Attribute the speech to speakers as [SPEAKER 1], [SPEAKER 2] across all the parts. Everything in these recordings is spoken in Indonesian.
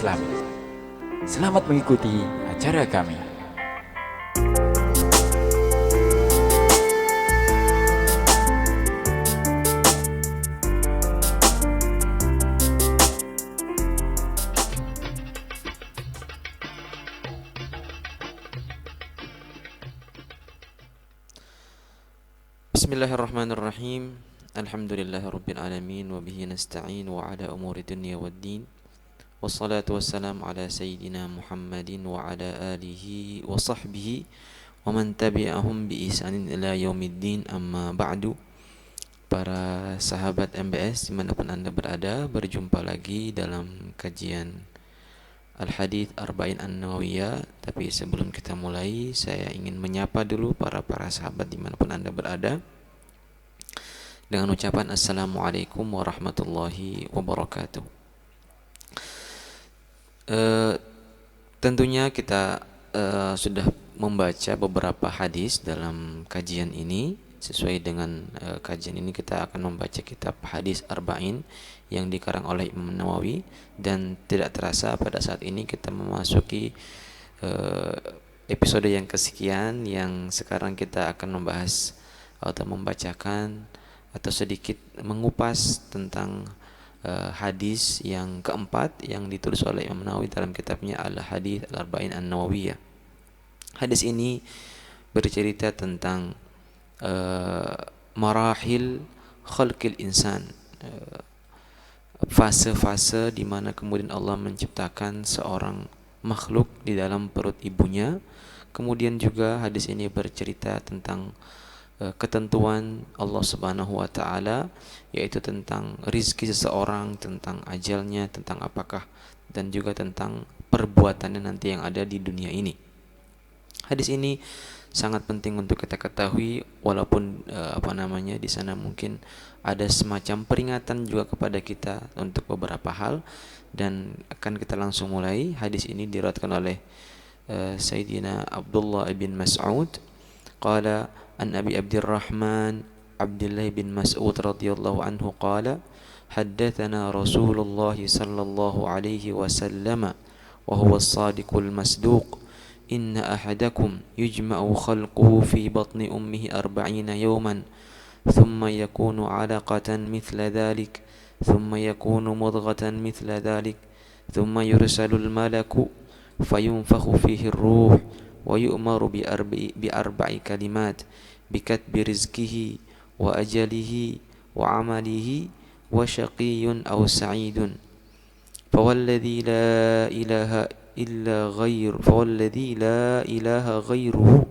[SPEAKER 1] Islami. Selamat mengikuti acara kami.
[SPEAKER 2] Bismillahirrahmanirrahim. Alhamdulillahirabbil alamin wa bihi nasta'in wa ala umuri dunya waddin. Wassalatu wassalamu ala sayyidina Muhammadin wa ala alihi wa sahbihi wa man tabi'ahum bi ihsanin ila yaumiddin, amma ba'du. Para sahabat MBS dimanapun Anda berada, berjumpa lagi dalam kajian Al-Hadits Arba'in An-Nawawiyah. Tapi sebelum kita mulai, saya ingin menyapa dulu para sahabat dimanapun Anda berada dengan ucapan Assalamualaikum warahmatullahi wabarakatuh. Tentunya kita sudah membaca beberapa hadis dalam kajian ini. Sesuai dengan kajian ini kita akan membaca kitab Hadits Arba'in yang dikarang oleh Imam Nawawi. Dan tidak terasa pada saat ini kita memasuki episode yang kesekian, yang sekarang kita akan membahas atau membacakan atau sedikit mengupas tentang hadis yang keempat yang ditulis oleh Imam Nawawi dalam kitabnya Al-Hadits Al-Arba'in An-Nawawiyah. Hadis ini bercerita tentang marahil khalqil insan, fase-fase di mana kemudian Allah menciptakan seorang makhluk di dalam perut ibunya. Kemudian juga hadis ini bercerita tentang ketentuan Allah Subhanahu wa taala, yaitu tentang rizki seseorang, tentang ajalnya, tentang apakah, dan juga tentang perbuatannya nanti yang ada di dunia ini. Hadis ini sangat penting untuk kita ketahui, walaupun di sana mungkin ada semacam peringatan juga kepada kita untuk beberapa hal. Dan akan kita langsung mulai. Hadis ini diriwayatkan oleh Sayyidina Abdullah bin Mas'ud qala an Abi Abdurrahman Abdullah bin Mas'ud radhiyallahu anhu qala haddatsana Rasulullah sallallahu alaihi wasallam wa huwa as-sadiqul masduq inna ahadakum yujma'u khalquhu fi batni ummihi 40 yawman thumma yakunu 'alaqatan mithla dhalik thumma yakunu mudghatan mithla dhalik thumma yursalul malaku fayunfakhu fihi ar-ruh wa yu'maru bi arba'i kalimat bikatbi rizkihi wa ajalihi wa amalihi wa syaqiyyun aw sa'idun fawalladhi la ilaha illa fawalladhi la ilaha ghairuhu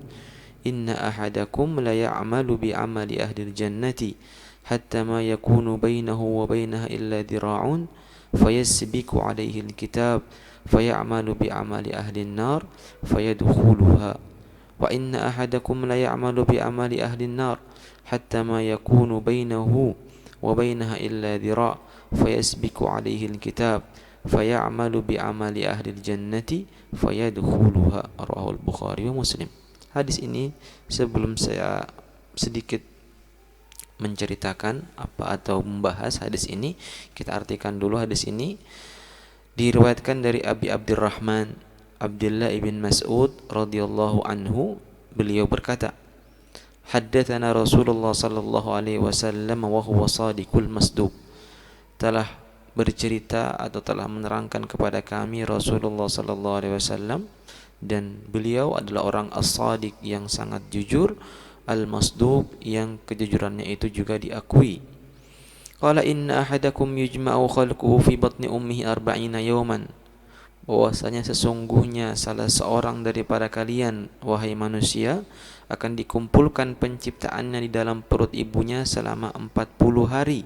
[SPEAKER 2] inna ahadakum la ya'malu bi amali ahli al-jannati hatta ma yakunu bainahu wa bainaha illa dira'un fayasbiqu alayhi al-kitab fayamalu bi amali ahli an-nar fayadkhuluha wa inna ahadakum la ya'malu bi amali ahli an-nar hatta ma yakunu bainahu wa bainaha illa dira' fayasbiqu alayhi al-kitab fayamalu bi amali ahli al-jannati fayadkhuluha. Rawahu al-Bukhari wa Muslim. Hadis ini, sebelum saya sedikit menceritakan atau membahas hadis ini, kita artikan dulu. Hadis ini diriwayatkan dari Abi Abdurrahman Abdullah ibn Mas'ud radhiyallahu anhu. Beliau berkata, haddatsana Rasulullah sallallahu alaihi wasallam wa huwa shadiqul masduq. Telah bercerita atau telah menerangkan kepada kami Rasulullah sallallahu alaihi wasallam, dan beliau adalah orang as-sadiq yang sangat jujur, al-masduq yang kejujurannya itu juga diakui. Qala inna ahadakum yujma'u khalquhu fi batni ummihi 40 yawman. Bahwasanya sesungguhnya salah seorang daripada kalian, wahai manusia, akan dikumpulkan penciptaannya di dalam perut ibunya selama 40 hari.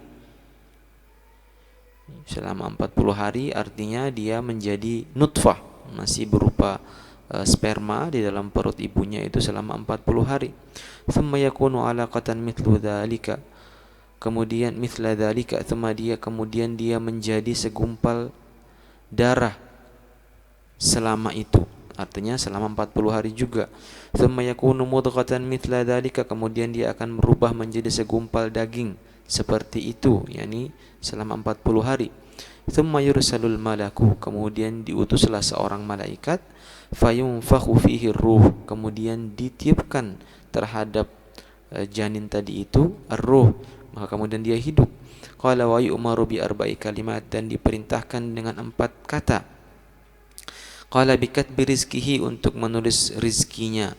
[SPEAKER 2] Selama 40 hari artinya dia menjadi nutfah, masih berupa sperma di dalam perut ibunya itu selama 40 hari. Thumma yakunu 'alaqatan mithlu dzalika. Kemudian mithla dzalika, kemudian dia menjadi segumpal darah selama itu, artinya selama 40 hari juga. Thumma yakunu mudghatan mithla dzalika, kemudian dia akan berubah menjadi segumpal daging seperti itu, yakni selama 40 hari. thumma yursalul malaku, kemudian diutuslah seorang malaikat, fayunfakhu fihi ruh, kemudian ditiupkan terhadap janin tadi itu ar-ruh, maka kemudian dia hidup. Qala wa yu'maru bi arba'i kalimat, dan diperintahkan dengan 4 kata. Qala bi katbi rizkihi, untuk menulis rizkinya,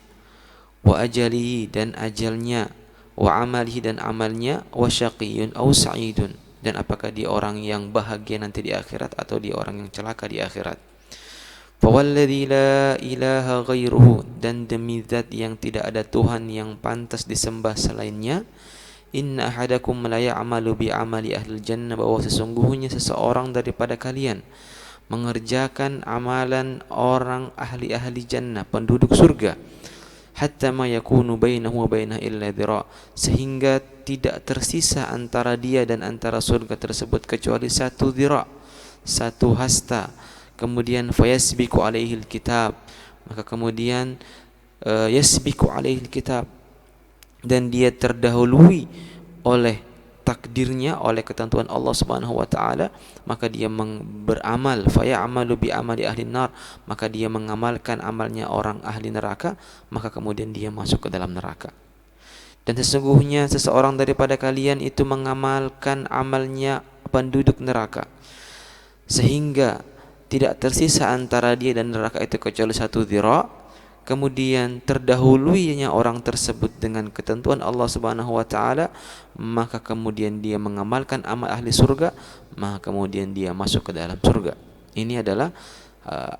[SPEAKER 2] wa ajalihi, dan ajalnya, wa amalihi, dan amalnya, wa syaqiyun aw sa'idun, dan apakah dia orang yang bahagia nanti di akhirat atau dia orang yang celaka di akhirat. Fawalladzi la ilaha ghairuhu, dan demi zat yang tidak ada Tuhan yang pantas disembah selainnya, inna ahadakum la ya'malu bi amali ahlil jannah, bahwa sesungguhnya seseorang daripada kalian mengerjakan amalan orang ahli-ahli jannah, penduduk surga, hatta ma yakunu bainahu wa bainaha illa dhira', sehingga tidak tersisa antara dia dan antara surga tersebut kecuali 1 dhira', 1 hasta. Kemudian fayasbiqu alaihil kitab, maka kemudian yasbiqu alaihil kitab, dan dia terdahului oleh takdirnya, oleh ketentuan Allah Subhanahu wa taala, maka dia beramal, fayamalu bi amali ahli nar, maka dia mengamalkan amalnya orang ahli neraka, maka kemudian dia masuk ke dalam neraka. Dan sesungguhnya seseorang daripada kalian itu mengamalkan amalnya penduduk neraka, sehingga tidak tersisa antara dia dan neraka itu kecuali 1 dhira', kemudian terdahuluinya orang tersebut dengan ketentuan Allah Subhanahu wa taala, maka kemudian dia mengamalkan amal ahli surga, maka kemudian dia masuk ke dalam surga. Ini adalah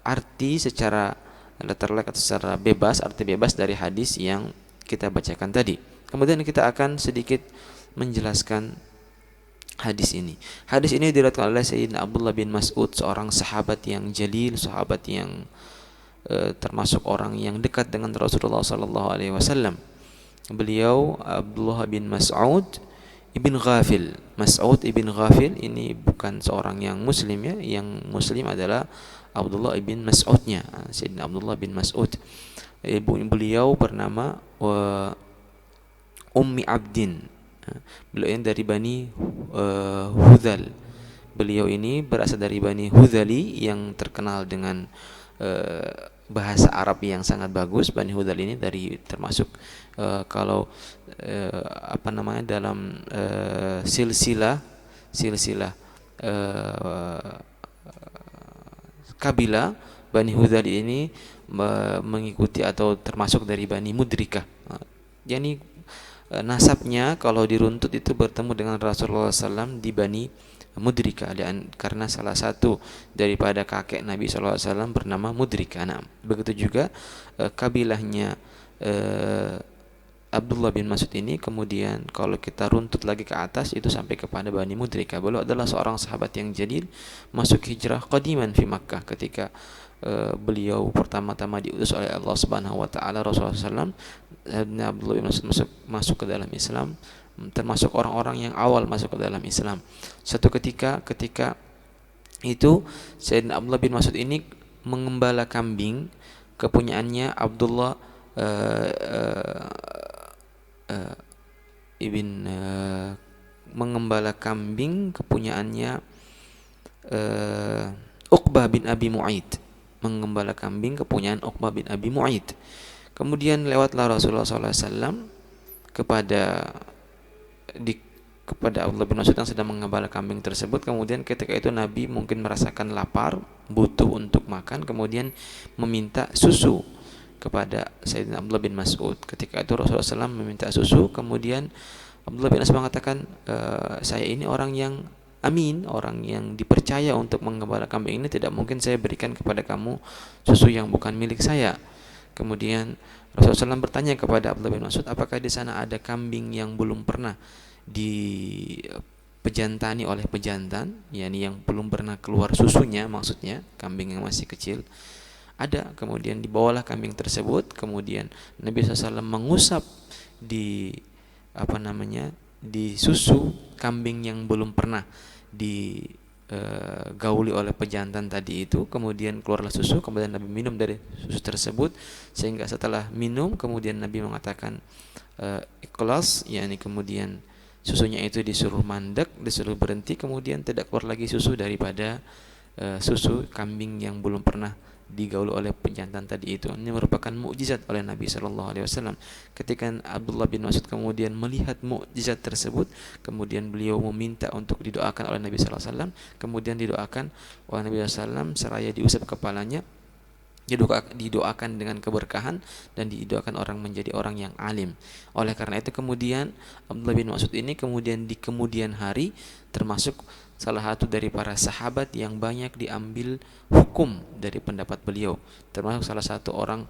[SPEAKER 2] arti secara letterlek atau secara bebas, arti bebas dari hadis yang kita bacakan tadi. Kemudian kita akan sedikit menjelaskan hadis ini. Hadis ini diriwayatkan oleh Sayyidina Abdullah bin Mas'ud, seorang sahabat yang jalil, sahabat yang termasuk orang yang dekat dengan Rasulullah sallallahu alaihi wasallam. Beliau Abdullah bin Mas'ud ibn Ghafil. Mas'ud ibn Ghafil ini bukan seorang yang muslim ya, yang muslim adalah Abdullah ibn Mas'udnya, Sayyidina Abdullah bin Mas'ud. Ibu beliau bernama Ummi Abdin. Beliau ini dari Bani Hudhal. Beliau ini berasal dari Bani Hudhali yang terkenal dengan bahasa Arab yang sangat bagus. Bani Hudhal ini dari termasuk kalau dalam silsilah kabilah Bani Hudhal ini mengikuti atau termasuk dari Bani Mudrikah. Yani nasabnya kalau diruntut itu bertemu dengan Rasulullah SAW di Bani Mudrika, karena salah satu daripada kakek Nabi SAW bernama Mudrika. Nah, begitu juga kabilahnya Abdullah bin Mas'ud ini, kemudian kalau kita runtut lagi ke atas itu sampai kepada Bani Mudrika. Beliau adalah seorang sahabat yang jalil, masuk hijrah qadiman fi Makkah ketika beliau pertama-tama diutus oleh Allah Subhanahu wa taala, Rasulullah SAW. Abdullah bin Mas'ud masuk ke dalam Islam, termasuk orang-orang yang awal masuk ke dalam Islam. Suatu ketika itu Sayyidina Abdullah bin Mas'ud ini mengembala kambing kepunyaannya Abdullah mengembala kambing kepunyaannya Uqbah bin Abi Mu'aid, mengembala kambing kepunyaan Uqbah bin Abi Mu'aid. Kemudian lewatlah Rasulullah SAW kepada Abdullah bin Mas'ud yang sedang mengembala kambing tersebut. Kemudian ketika itu Nabi mungkin merasakan lapar, butuh untuk makan, kemudian meminta susu kepada Sayyidina Abdullah bin Mas'ud. Ketika itu Rasulullah SAW meminta susu, kemudian Abdullah bin Mas'ud mengatakan, saya ini orang yang amin, orang yang dipercaya untuk mengembala kambing ini, tidak mungkin saya berikan kepada kamu susu yang bukan milik saya. Kemudian Rasulullah SAW bertanya kepada Abdullah bin Mas'ud, apakah di sana ada kambing yang belum pernah dipejantani oleh pejantan, yakni yang belum pernah keluar susunya, maksudnya kambing yang masih kecil. Ada. Kemudian dibawalah kambing tersebut, kemudian Nabi SAW mengusap di susu kambing yang belum pernah digauli oleh pejantan tadi itu. Kemudian keluarlah susu, kemudian Nabi minum dari susu tersebut, sehingga setelah minum kemudian Nabi mengatakan ikhlas, yakni kemudian susunya itu disuruh mandek, disuruh berhenti, kemudian tidak keluar lagi susu daripada susu kambing yang belum pernah digaul oleh pejantan tadi itu. Ini merupakan mukjizat oleh Nabi Shallallahu Alaihi Wasallam. Ketika Abdullah bin Mas'ud kemudian melihat mukjizat tersebut, kemudian beliau meminta untuk didoakan oleh Nabi Shallallahu Alaihi Wasallam. Kemudian didoakan oleh Nabi Shallallahu Alaihi Wasallam seraya diusap kepalanya, didoakan dengan keberkahan dan didoakan orang menjadi orang yang alim. Oleh karena itu kemudian Abdullah bin Mas'ud ini kemudian di kemudian hari termasuk salah satu dari para sahabat yang banyak diambil hukum dari pendapat beliau, termasuk salah satu orang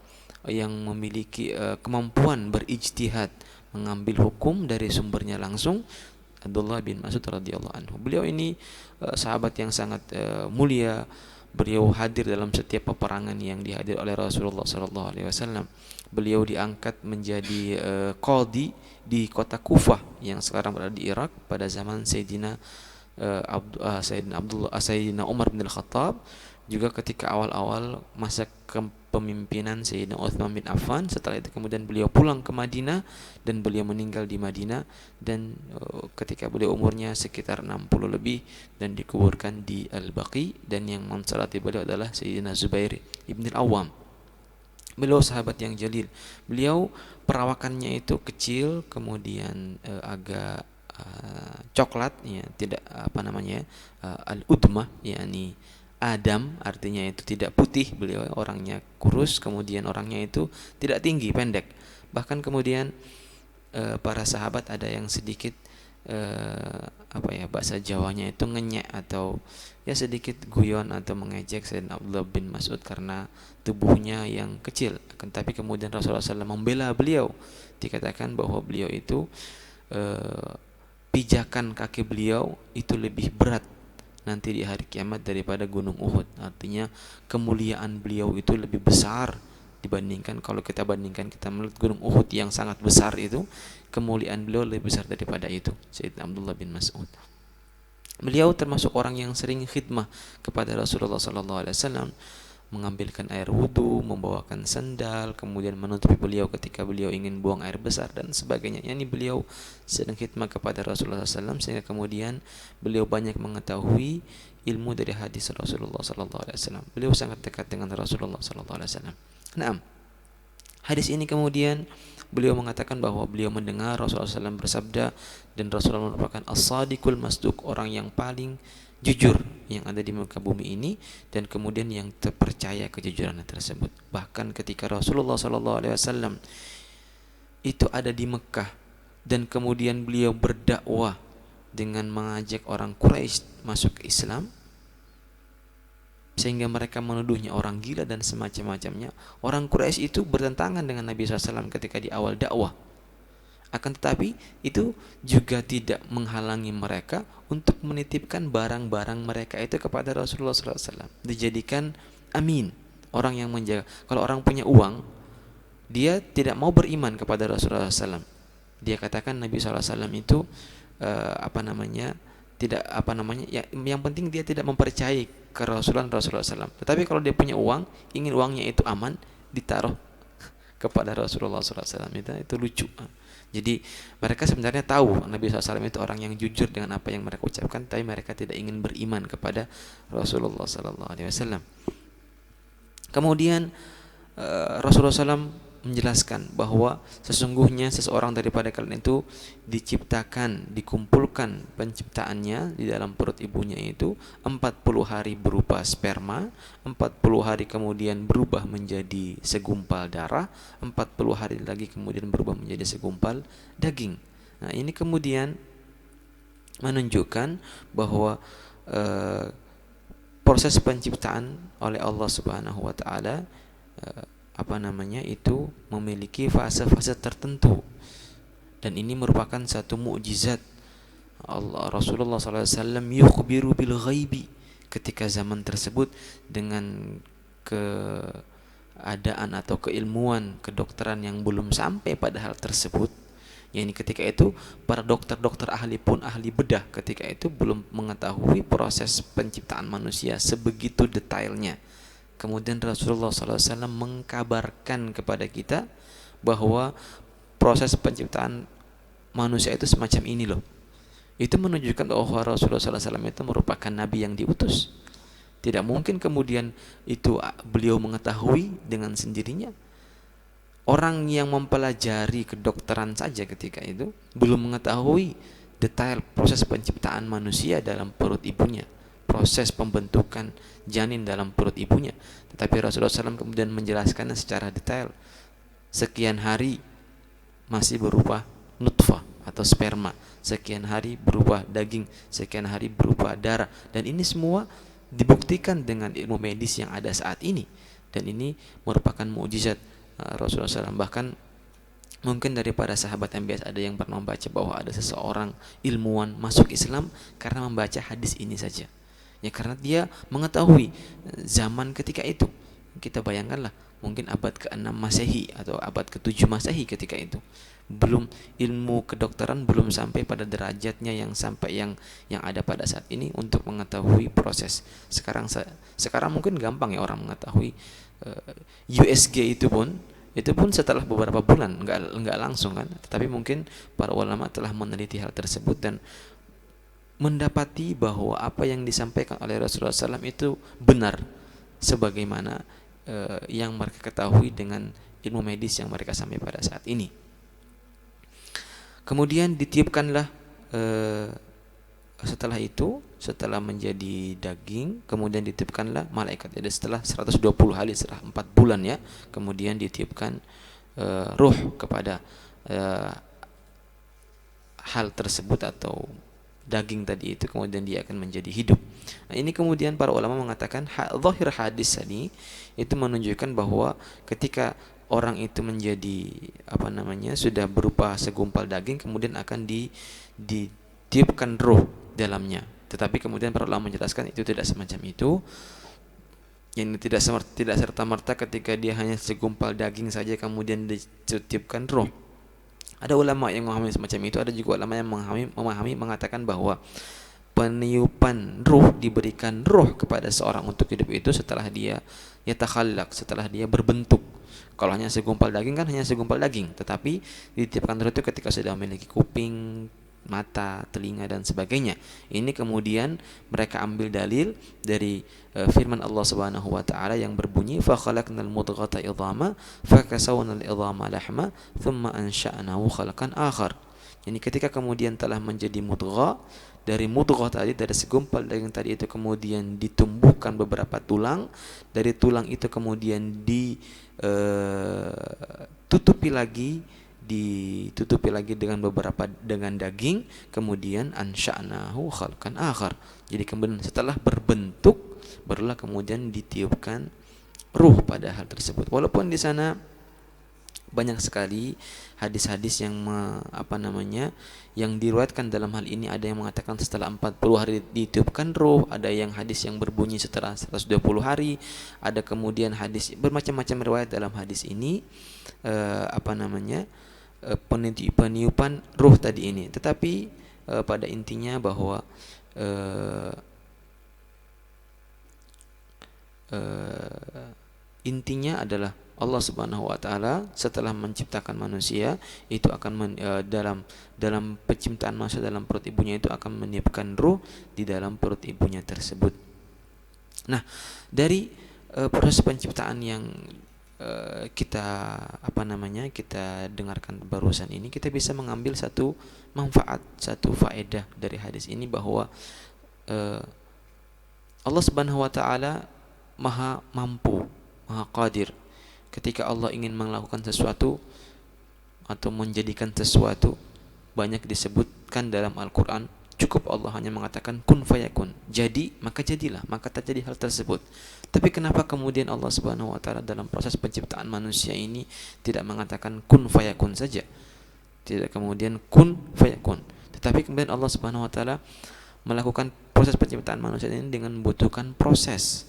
[SPEAKER 2] yang memiliki kemampuan berijtihad, mengambil hukum dari sumbernya langsung, Abdullah bin Mas'ud radhiyallahu anhu. Beliau ini sahabat yang sangat mulia. Beliau hadir dalam setiap peperangan yang dihadir oleh Rasulullah sallallahu alaihi wasallam. Beliau diangkat menjadi qadhi di kota Kufah yang sekarang berada di Irak pada zaman Sayyidina Sayyidina Umar bin Al-Khattab, juga ketika awal-awal masa kepemimpinan Sayyidina Utsman bin Affan. Setelah itu kemudian beliau pulang ke Madinah dan beliau meninggal di Madinah, dan ketika beliau umurnya sekitar 60 lebih dan dikuburkan di Al-Baqi, dan yang mensalati beliau adalah Sayyidina Zubair ibn Al-Awwam. Beliau sahabat yang jalil. Beliau perawakannya itu kecil, kemudian agak coklat, ya, tidak al-udmah, yakni Adam, artinya itu tidak putih. Beliau orangnya kurus, kemudian orangnya itu tidak tinggi, pendek. Bahkan kemudian para sahabat ada yang sedikit bahasa Jawanya itu ngenyek atau ya sedikit guyon atau mengejek Sayyidina Abdullah bin Mas'ud karena tubuhnya yang kecil. Tapi kemudian Rasulullah SAW membela beliau. Dikatakan bahwa beliau itu pijakan kaki beliau itu lebih berat nanti di hari kiamat daripada gunung Uhud. Artinya kemuliaan beliau itu lebih besar dibandingkan, kalau kita bandingkan, kita melihat gunung Uhud yang sangat besar itu, kemuliaan beliau lebih besar daripada itu, Sayyidina Abdullah bin Mas'ud. Beliau termasuk orang yang sering khidmah kepada Rasulullah SAW, mengambilkan air wudu, membawakan sandal, kemudian menutupi beliau ketika beliau ingin buang air besar dan sebagainya. Yani beliau sedang khidmah kepada Rasulullah SAW, sehingga kemudian beliau banyak mengetahui ilmu dari hadis Rasulullah SAW. Beliau sangat dekat dengan Rasulullah SAW. Nah, hadis ini kemudian beliau mengatakan bahwa beliau mendengar Rasulullah SAW bersabda, dan Rasulullah merupakan as-sadiqul masduq, orang yang paling jujur yang ada di muka bumi ini, dan kemudian yang terpercaya kejujurannya tersebut. Bahkan ketika Rasulullah SAW itu ada di Mekah dan kemudian beliau berdakwah dengan mengajak orang Quraisy masuk ke Islam, sehingga mereka menuduhnya orang gila dan semacam-macamnya. Orang Quraisy itu bertentangan dengan Nabi SAW ketika di awal dakwah. Akan tetapi itu juga tidak menghalangi mereka untuk menitipkan barang-barang mereka itu kepada Rasulullah SAW. Dijadikan amin, orang yang menjaga. Kalau orang punya uang, dia tidak mau beriman kepada Rasulullah SAW. Dia katakan Nabi SAW itu yang penting dia tidak mempercayai ke Rasulullah SAW. Tetapi kalau dia punya uang, ingin uangnya itu aman, ditaruh kepada Rasulullah SAW. Itu lucu. Jadi mereka sebenarnya tahu Nabi SAW itu orang yang jujur dengan apa yang mereka ucapkan, tapi mereka tidak ingin beriman kepada Rasulullah SAW. Kemudian Rasulullah SAW menjelaskan bahwa sesungguhnya seseorang daripada kalian itu diciptakan, dikumpulkan penciptaannya di dalam perut ibunya itu 40 hari berupa sperma, 40 hari kemudian berubah menjadi segumpal darah, 40 hari lagi kemudian berubah menjadi segumpal daging. Nah, ini kemudian menunjukkan bahwa proses penciptaan oleh Allah Subhanahu wa taala itu memiliki fase-fase tertentu, dan ini merupakan satu mukjizat Allah. Rasulullah SAW yukhbiru bil ghaibi, ketika zaman tersebut dengan keadaan atau keilmuan kedokteran yang belum sampai pada hal tersebut. Yani ketika itu para dokter-dokter ahli pun, ahli bedah ketika itu belum mengetahui proses penciptaan manusia sebegitu detailnya. Kemudian Rasulullah SAW mengkabarkan kepada kita bahwa proses penciptaan manusia itu semacam ini loh. Itu menunjukkan bahwa Rasulullah SAW itu merupakan nabi yang diutus. Tidak mungkin kemudian itu beliau mengetahui dengan sendirinya. Orang yang mempelajari kedokteran saja ketika itu belum mengetahui detail proses penciptaan manusia dalam perut ibunya, proses pembentukan janin dalam perut ibunya. Tetapi Rasulullah SAW kemudian menjelaskannya secara detail. Sekian hari masih berupa nutfah atau sperma, sekian hari berupa daging, sekian hari berupa darah, dan ini semua dibuktikan dengan ilmu medis yang ada saat ini. Dan ini merupakan mukjizat Rasulullah SAW. Bahkan mungkin daripada sahabat MBS ada yang pernah membaca bahwa ada seseorang ilmuwan masuk Islam karena membaca hadis ini saja. Ya, karena dia mengetahui zaman ketika itu. Kita bayangkanlah, mungkin abad ke-6 Masehi atau abad ke-7 Masehi ketika itu. Belum, ilmu kedokteran belum sampai pada derajatnya yang sampai yang ada pada saat ini untuk mengetahui proses. Sekarang mungkin gampang ya orang mengetahui USG itu pun setelah beberapa bulan, enggak langsung kan. Tetapi mungkin para ulama telah meneliti hal tersebut dan mendapati bahwa apa yang disampaikan oleh Rasulullah SAW itu benar sebagaimana yang mereka ketahui dengan ilmu medis yang mereka sampai pada saat ini. Kemudian ditiupkanlah setelah menjadi daging, kemudian ditiupkanlah malaikat. Jadi setelah 120 hari, setelah 4 bulan ya, kemudian ditiupkan ruh kepada hal tersebut atau daging tadi itu, kemudian dia akan menjadi hidup. Nah, ini kemudian para ulama mengatakan zahir hadis tadi itu menunjukkan bahwa ketika orang itu menjadi sudah berupa segumpal daging, kemudian akan ditiupkan ruh dalamnya. Tetapi kemudian para ulama menjelaskan itu tidak semacam itu. Yang tidak serta-merta ketika dia hanya segumpal daging saja kemudian ditiupkan ruh. Ada ulama yang memahami semacam itu, ada juga ulama yang memahami mengatakan bahwa peniupan ruh, diberikan ruh kepada seorang untuk hidup itu setelah dia yatakhallaq, setelah dia berbentuk. Kalau hanya segumpal daging kan hanya segumpal daging, tetapi ditiupkan ruh itu ketika sudah memiliki kuping, mata, telinga dan sebagainya. Ini kemudian mereka ambil dalil dari firman Allah Subhanahu wa taala yang berbunyi fa khalaqnal mudghata idhama fa kasawnal idhama lahma thumma ansha'nahu khalqan akhar. Jadi ketika kemudian telah menjadi mudghah, dari mudghah tadi, dari segumpal daging tadi itu kemudian ditumbuhkan beberapa tulang, dari tulang itu kemudian ditutupi lagi dengan daging, kemudian ansya'nahu khalqan akhar. Jadi kemudian setelah berbentuk barulah kemudian ditiupkan ruh pada hal tersebut. Walaupun di sana banyak sekali hadis-hadis yang yang diriwayatkan dalam hal ini, ada yang mengatakan setelah 40 hari ditiupkan ruh, ada yang hadis yang berbunyi setelah 120 hari, ada kemudian hadis bermacam-macam riwayat dalam hadis ini peniupan ruh tadi ini. Tetapi pada intinya bahwa intinya adalah Allah Subhanahu wa taala setelah menciptakan manusia itu akan dalam penciptaan manusia dalam perut ibunya itu akan meniupkan ruh di dalam perut ibunya tersebut. Nah, dari proses penciptaan yang kita dengarkan barusan ini, kita bisa mengambil satu manfaat, satu faedah dari hadis ini, bahwa Allah Subhanahu wa taala Maha mampu, Maha qadir. Ketika Allah ingin melakukan sesuatu atau menjadikan sesuatu, banyak disebutkan dalam Al-Quran, cukup Allah hanya mengatakan kun fayakun, jadi maka jadilah, maka terjadi hal tersebut. Tapi kenapa kemudian Allah Subhanahu wa taala dalam proses penciptaan manusia ini tidak mengatakan kun fayakun saja, tidak kemudian kun fayakun, tetapi kemudian Allah Subhanahu wa taala melakukan proses penciptaan manusia ini dengan membutuhkan proses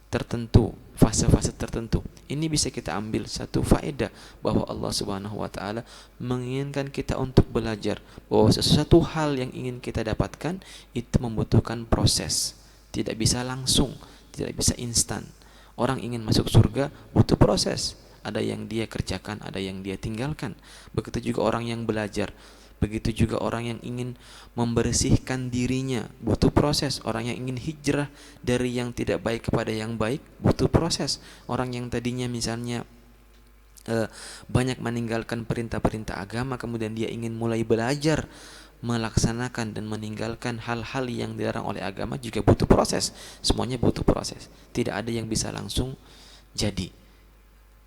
[SPEAKER 2] tertentu, fase-fase tertentu. Ini bisa kita ambil satu faedah bahwa Allah Subhanahu wa taala menginginkan kita untuk belajar bahwa sesuatu hal yang ingin kita dapatkan itu membutuhkan proses. Tidak bisa langsung, tidak bisa instan. Orang ingin masuk surga butuh proses. Ada yang dia kerjakan, ada yang dia tinggalkan. Begitu juga orang yang belajar Begitu juga orang yang ingin membersihkan dirinya, butuh proses. Orang yang ingin hijrah dari yang tidak baik kepada yang baik, butuh proses. Orang yang tadinya misalnya banyak meninggalkan perintah-perintah agama, kemudian dia ingin mulai belajar melaksanakan dan meninggalkan hal-hal yang dilarang oleh agama, juga butuh proses. Semuanya butuh proses. Tidak ada yang bisa langsung jadi.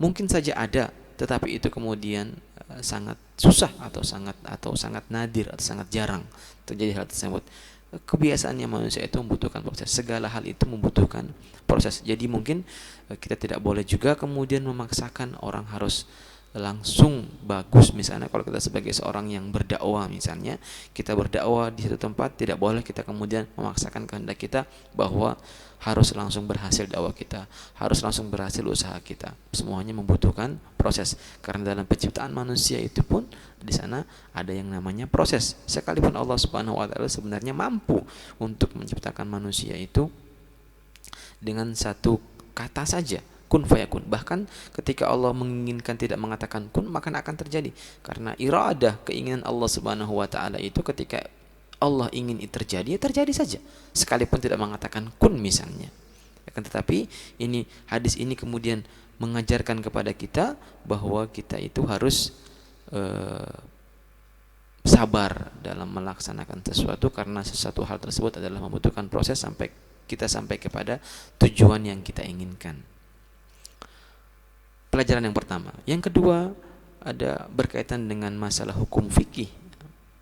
[SPEAKER 2] Mungkin saja ada, tetapi itu kemudian sangat susah atau sangat nadir atau sangat jarang terjadi hal tersebut. Kebiasaannya manusia itu membutuhkan proses. Segala hal itu membutuhkan proses. Jadi mungkin kita tidak boleh juga kemudian memaksakan orang harus langsung bagus. Misalnya kalau kita sebagai seorang yang berdakwah, misalnya kita berdakwah di satu tempat, tidak boleh kita kemudian memaksakan kehendak kita bahwa harus langsung berhasil dakwah kita, harus langsung berhasil usaha kita. Semuanya membutuhkan proses, karena dalam penciptaan manusia itu pun di sana ada yang namanya proses. Sekalipun Allah Subhanahu wa taala sebenarnya mampu untuk menciptakan manusia itu dengan satu kata saja, kun fayakun. Bahkan ketika Allah menginginkan tidak mengatakan kun, maka akan terjadi. Karena iradah, keinginan Allah Subhanahu wa taala itu ketika Allah ingin itu terjadi, ya terjadi saja. Sekalipun tidak mengatakan kun misalnya. Akan tetapi ini hadis ini kemudian mengajarkan kepada kita bahwa kita itu harus sabar dalam melaksanakan sesuatu, karena sesuatu hal tersebut adalah membutuhkan proses sampai kita sampai kepada tujuan yang kita inginkan. Pelajaran yang pertama. Yang kedua ada berkaitan dengan masalah hukum fikih.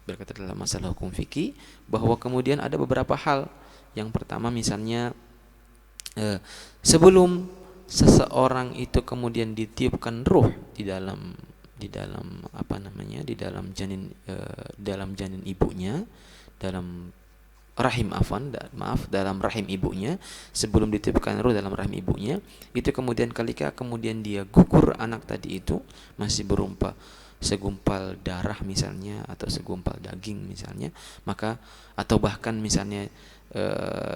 [SPEAKER 2] Berkaitan dalam masalah hukum fikih, bahwa kemudian ada beberapa hal. Yang pertama misalnya sebelum seseorang itu kemudian ditiupkan ruh di dalam dalam janin ibunya, dalam rahim dalam rahim ibunya, sebelum ditiupkan ruh dalam rahim ibunya, itu kemudian kemudian dia gugur anak tadi itu masih berupa segumpal darah misalnya, atau segumpal daging misalnya, maka atau bahkan misalnya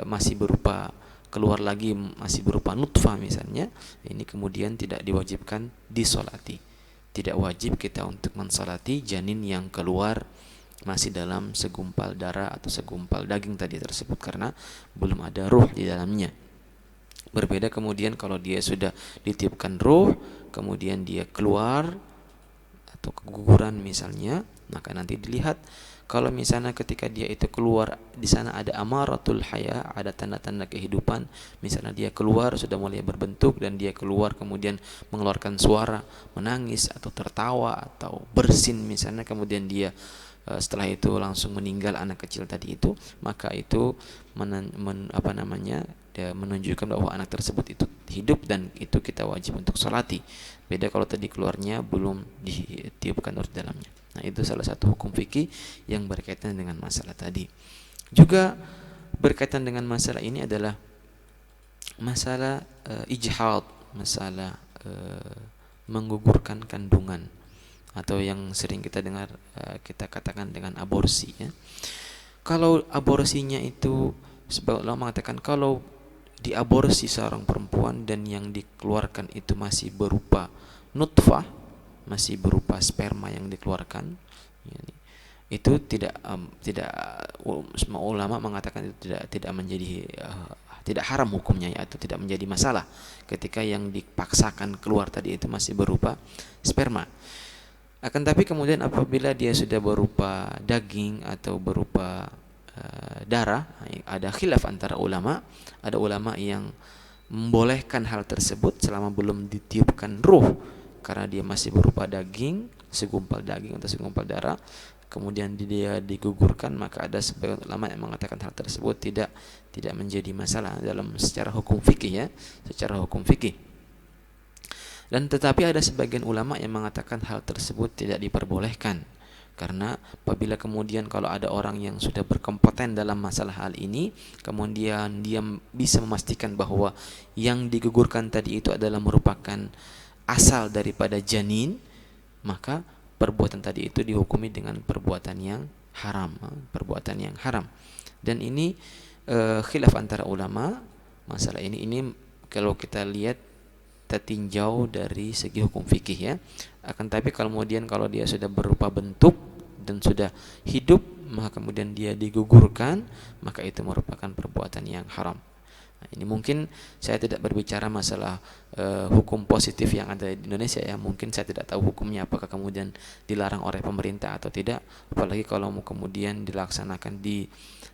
[SPEAKER 2] masih berupa keluar lagi masih berupa nutfah misalnya, ini kemudian tidak diwajibkan disolati. Tidak wajib kita untuk mensolati janin yang keluar masih dalam segumpal darah atau segumpal daging tadi tersebut, karena belum ada ruh di dalamnya. Berbeda kemudian kalau dia sudah ditiupkan ruh, kemudian dia keluar atau keguguran misalnya, maka nanti dilihat kalau misalnya ketika dia itu keluar di sana ada amaratul haya, ada tanda-tanda kehidupan, misalnya dia keluar sudah mulai berbentuk dan dia keluar kemudian mengeluarkan suara, menangis atau tertawa atau bersin misalnya, kemudian dia setelah itu langsung meninggal anak kecil tadi itu, maka itu menunjukkan bahwa anak tersebut itu hidup dan itu kita wajib untuk salati. Beda kalau tadi keluarnya belum ditiupkan ruh dalamnya. Nah, itu salah satu hukum fikih yang berkaitan dengan masalah tadi. Juga berkaitan dengan masalah ini adalah masalah ijhad, masalah menggugurkan kandungan, atau yang sering kita dengar kita katakan dengan aborsi ya. Kalau aborsinya itu, sebab Allah mengatakan kalau diaborsi seorang perempuan dan yang dikeluarkan itu masih berupa nutfah, masih berupa sperma yang dikeluarkan, itu semua ulama mengatakan itu tidak menjadi tidak haram hukumnya ya, atau tidak menjadi masalah ketika yang dipaksakan keluar tadi itu masih berupa sperma. Akan tapi kemudian apabila dia sudah berupa daging atau berupa darah, ada khilaf antara ulama. Ada ulama yang membolehkan hal tersebut selama belum ditiupkan ruh, karena dia masih berupa daging, segumpal daging atau segumpal darah, kemudian dia digugurkan, maka ada sebagian ulama yang mengatakan hal tersebut tidak menjadi masalah dalam secara hukum fikih ya, secara hukum fikih. Dan tetapi ada sebagian ulama yang mengatakan hal tersebut tidak diperbolehkan, karena apabila kemudian kalau ada orang yang sudah berkompeten dalam masalah hal ini, kemudian dia bisa memastikan bahwa yang digugurkan tadi itu adalah merupakan asal daripada janin, maka perbuatan tadi itu dihukumi dengan perbuatan yang haram, Dan ini khilaf antara ulama masalah ini kalau kita lihat tinjau dari segi hukum fikih ya. Akan tapi kalau dia sudah berupa bentuk dan sudah hidup, maka kemudian dia digugurkan, maka itu merupakan perbuatan yang haram. Nah, ini mungkin saya tidak berbicara masalah hukum positif yang ada di Indonesia ya. Mungkin saya tidak tahu hukumnya apakah kemudian dilarang oleh pemerintah atau tidak. Apalagi kalau kemudian dilaksanakan di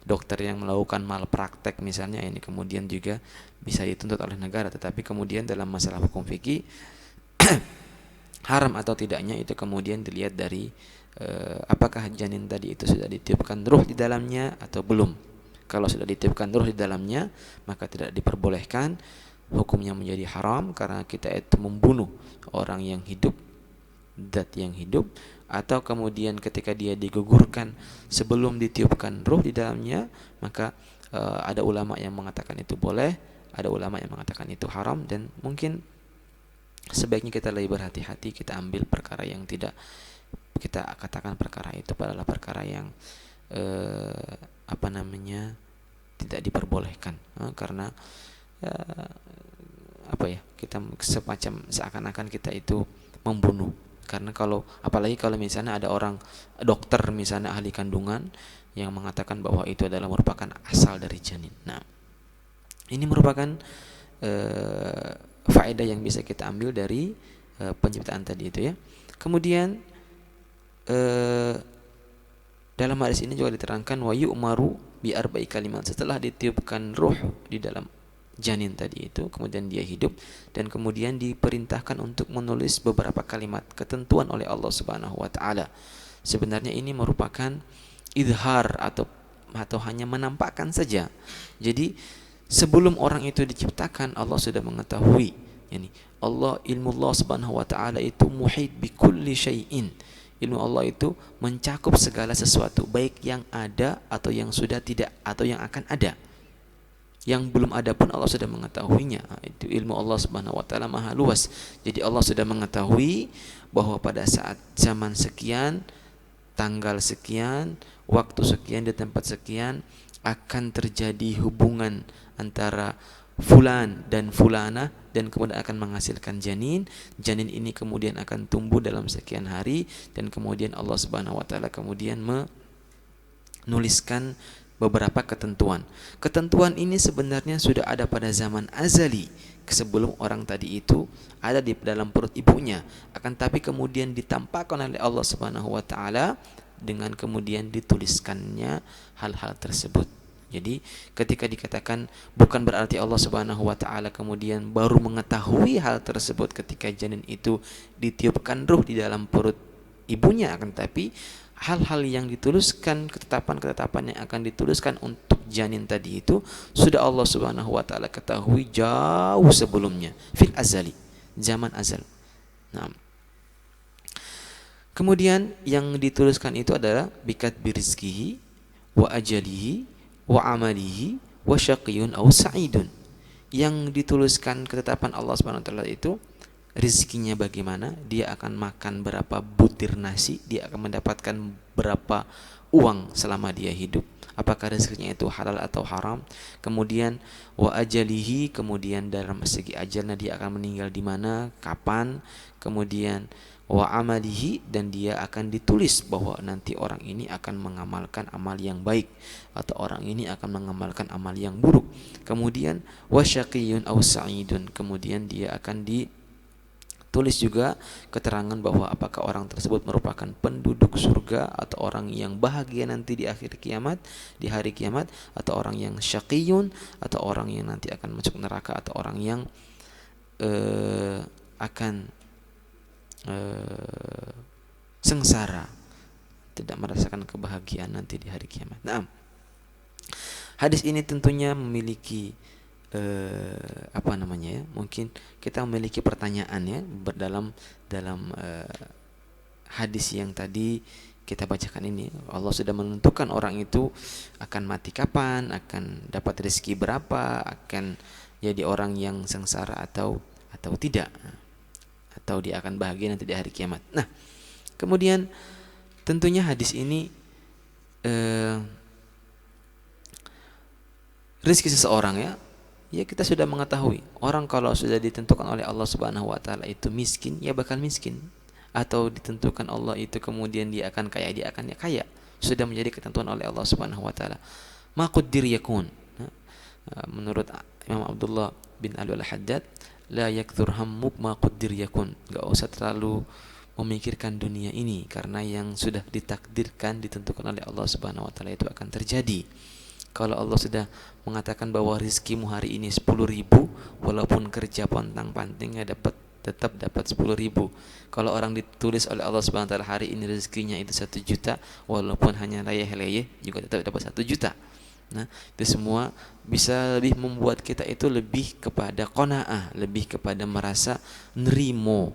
[SPEAKER 2] dokter yang melakukan malpraktek misalnya, ini kemudian juga bisa dituntut oleh negara. Tetapi kemudian dalam masalah hukum fikih haram atau tidaknya itu kemudian dilihat dari apakah janin tadi itu sudah ditiupkan ruh di dalamnya atau belum. Kalau sudah ditiupkan ruh di dalamnya, maka tidak diperbolehkan, hukumnya menjadi haram karena kita itu membunuh orang yang hidup, zat yang hidup. Atau kemudian ketika dia digugurkan sebelum ditiupkan ruh di dalamnya, maka ada ulama yang mengatakan itu boleh, ada ulama yang mengatakan itu haram, dan mungkin sebaiknya kita lebih berhati-hati, kita ambil perkara yang tidak kita katakan perkara itu adalah perkara yang tidak diperbolehkan, karena kita semacam seakan-akan kita itu membunuh. Karena apalagi kalau misalnya ada orang dokter misalnya ahli kandungan yang mengatakan bahwa itu adalah merupakan asal dari janin. Nah, ini merupakan faedah yang bisa kita ambil dari penciptaan tadi itu ya. Kemudian dalam hadis ini juga diterangkan wa yu'maru bi arba'i kalimat. Setelah ditiupkan ruh di dalam janin tadi itu, kemudian dia hidup, dan kemudian diperintahkan untuk menulis beberapa kalimat ketentuan oleh Allah Subhanahu wa taala. Sebenarnya ini merupakan idhar atau hanya menampakkan saja. Jadi sebelum orang itu diciptakan, Allah sudah mengetahui. Ilmu Allah Subhanahu wa taala itu muhit bi kulli syai'in. Ilmu Allah itu mencakup segala sesuatu, baik yang ada atau yang sudah tidak atau yang akan ada. Yang belum ada pun Allah sudah mengetahuinya. Itu ilmu Allah Subhanahu wa taala maha luas. Jadi Allah sudah mengetahui bahwa pada saat zaman sekian, tanggal sekian, waktu sekian, di tempat sekian akan terjadi hubungan antara fulan dan fulana, dan kemudian akan menghasilkan janin. Janin ini kemudian akan tumbuh dalam sekian hari, dan kemudian Allah Subhanahu wa taala kemudian menuliskan beberapa ketentuan. Ketentuan ini sebenarnya sudah ada pada zaman azali, sebelum orang tadi itu ada di dalam perut ibunya. Akan tapi kemudian ditampakkan oleh Allah Subhanahu wa taala dengan kemudian dituliskannya hal-hal tersebut. Jadi ketika dikatakan, bukan berarti Allah Subhanahu wa taala kemudian baru mengetahui hal tersebut ketika janin itu ditiupkan ruh di dalam perut ibunya, akan tapi hal-hal yang dituliskan, ketetapan-ketetapan yang akan dituliskan untuk janin tadi itu sudah Allah Subhanahu wa taala ketahui jauh sebelumnya, fil azali, zaman azal. Nah, kemudian yang dituliskan itu adalah bikat birizkihi wa ajalihi wa amalihi wa syaqiyun aw sa'idun. Yang dituliskan ketetapan Allah Subhanahu wa taala itu rezekinya bagaimana, dia akan makan berapa butir nasi, dia akan mendapatkan berapa uang selama dia hidup, apakah rezekinya itu halal atau haram. Kemudian wa ajalihi, kemudian dalam segi ajalnya dia akan meninggal di mana, kapan. Kemudian wa amalihi, dan dia akan ditulis bahwa nanti orang ini akan mengamalkan amal yang baik atau orang ini akan mengamalkan amal yang buruk. Kemudian wa syaqiyun aw sa'idun, kemudian dia akan ditulis juga keterangan bahwa apakah orang tersebut merupakan penduduk surga atau orang yang bahagia nanti di akhir kiamat, di hari kiamat, atau orang yang syaqiyun atau orang yang nanti akan masuk neraka, atau orang yang akan sengsara, tidak merasakan kebahagiaan nanti di hari kiamat. Nah, hadis ini tentunya memiliki mungkin kita memiliki pertanyaan ya dalam hadis yang tadi kita bacakan ini. Allah sudah menentukan orang itu akan mati kapan, akan dapat rezeki berapa, akan jadi orang yang sengsara atau tidak, atau dia akan bahagia nanti di hari kiamat. Nah, kemudian tentunya hadis ini rezeki seseorang ya kita sudah mengetahui, orang kalau sudah ditentukan oleh Allah Subhanahu wa taala itu miskin, ya bakal miskin. atau ditentukan Allah itu kemudian dia akan kaya, dia akan kaya. Sudah menjadi ketentuan oleh Allah Subhanahu wa taala. Ma qaddir yakun. Menurut Imam Abdullah bin Alwi Al-Haddad, la yakthur hammuk ma qaddir yakun. Enggak usah terlalu memikirkan dunia ini, karena yang sudah ditakdirkan, ditentukan oleh Allah Subhanahu wa taala itu akan terjadi. Kalau Allah sudah mengatakan bahwa rizkimu hari ini 10.000, walaupun kerja pontang-panting tetap dapat 10.000. Kalau orang ditulis oleh Allah Subhanahu wa taala hari ini rezekinya itu 1 juta, walaupun hanya leyeh-leyeh juga tetap dapat 1 juta. Nah, itu semua bisa lebih membuat kita itu lebih kepada qanaah, lebih kepada merasa nerimo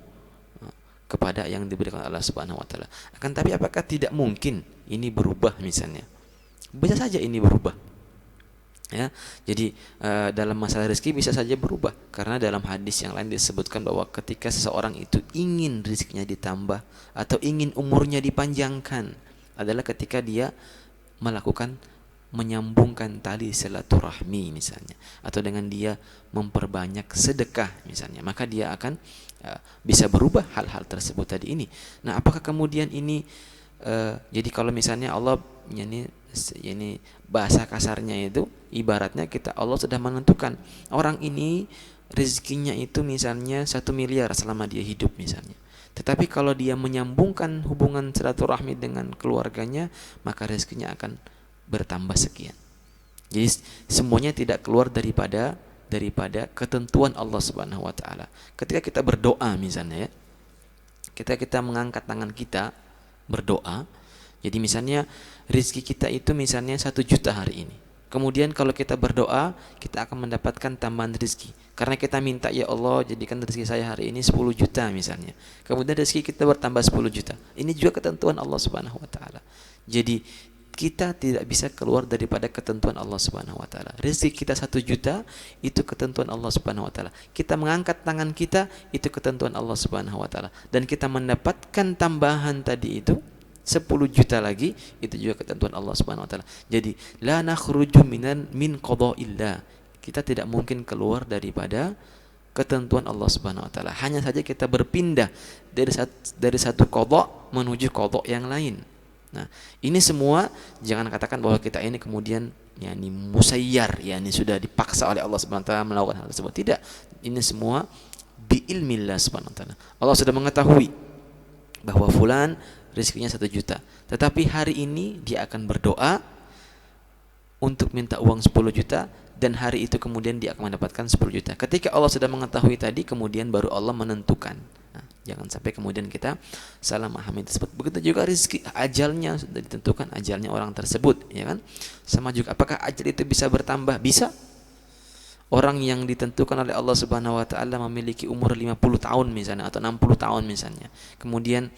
[SPEAKER 2] kepada yang diberikan Allah Subhanahu wa taala. Akan tapi apakah tidak mungkin ini berubah misalnya? Bisa saja ini berubah. Ya, jadi dalam masalah rezeki bisa saja berubah, karena dalam hadis yang lain disebutkan bahwa ketika seseorang itu ingin rezekinya ditambah atau ingin umurnya dipanjangkan adalah ketika dia melakukan menyambungkan tali silaturahmi misalnya, atau dengan dia memperbanyak sedekah misalnya, maka dia akan bisa berubah hal-hal tersebut tadi ini. Nah, apakah kemudian ini jadi kalau misalnya Allah ini bahasa kasarnya itu ibaratnya Allah sudah menentukan orang ini rezekinya itu misalnya 1 miliar selama dia hidup misalnya. Tetapi kalau dia menyambungkan hubungan silaturahmi dengan keluarganya, maka rezekinya akan bertambah sekian. Jadi semuanya tidak keluar daripada ketentuan Allah Subhanahu wa taala. Ketika kita berdoa misalnya ya, ketika kita mengangkat tangan kita berdoa, jadi misalnya rezeki kita itu misalnya 1 juta hari ini. Kemudian kalau kita berdoa, kita akan mendapatkan tambahan rezeki. Karena kita minta, ya Allah jadikan rezeki saya hari ini 10 juta misalnya. Kemudian rezeki kita bertambah 10 juta. Ini juga ketentuan Allah Subhanahu wa taala. Jadi kita tidak bisa keluar daripada ketentuan Allah Subhanahu wa taala. Rezeki kita 1 juta itu ketentuan Allah Subhanahu wa taala. Kita mengangkat tangan kita itu ketentuan Allah Subhanahu wa taala. Dan kita mendapatkan tambahan tadi itu 10 juta lagi, itu juga ketentuan Allah Subhanahu wa taala. Jadi la nakhruju min qada'illah. Kita tidak mungkin keluar daripada ketentuan Allah Subhanahu wa taala. Hanya saja kita berpindah dari satu qada menuju qada yang lain. Nah, ini semua jangan katakan bahwa kita ini kemudian yakni musayyar, yakni sudah dipaksa oleh Allah Subhanahu wa taala melakukan hal tersebut. Tidak. Ini semua bi ilmillah Subhanahu wa taala. Allah sudah mengetahui bahwa fulan rezekinya 1 juta. Tetapi hari ini dia akan berdoa untuk minta uang 10 juta, dan hari itu kemudian dia akan mendapatkan 10 juta. Ketika Allah sudah mengetahui tadi, kemudian baru Allah menentukan. Nah, jangan sampai kemudian kita salah memahami tersebut. Begitu juga rezeki, ajalnya sudah ditentukan, ajalnya orang tersebut, ya kan? Sama juga, apakah ajal itu bisa bertambah? Bisa. Orang yang ditentukan oleh Allah Subhanahu wa taala memiliki umur 50 tahun misalnya atau 60 tahun misalnya. Kemudian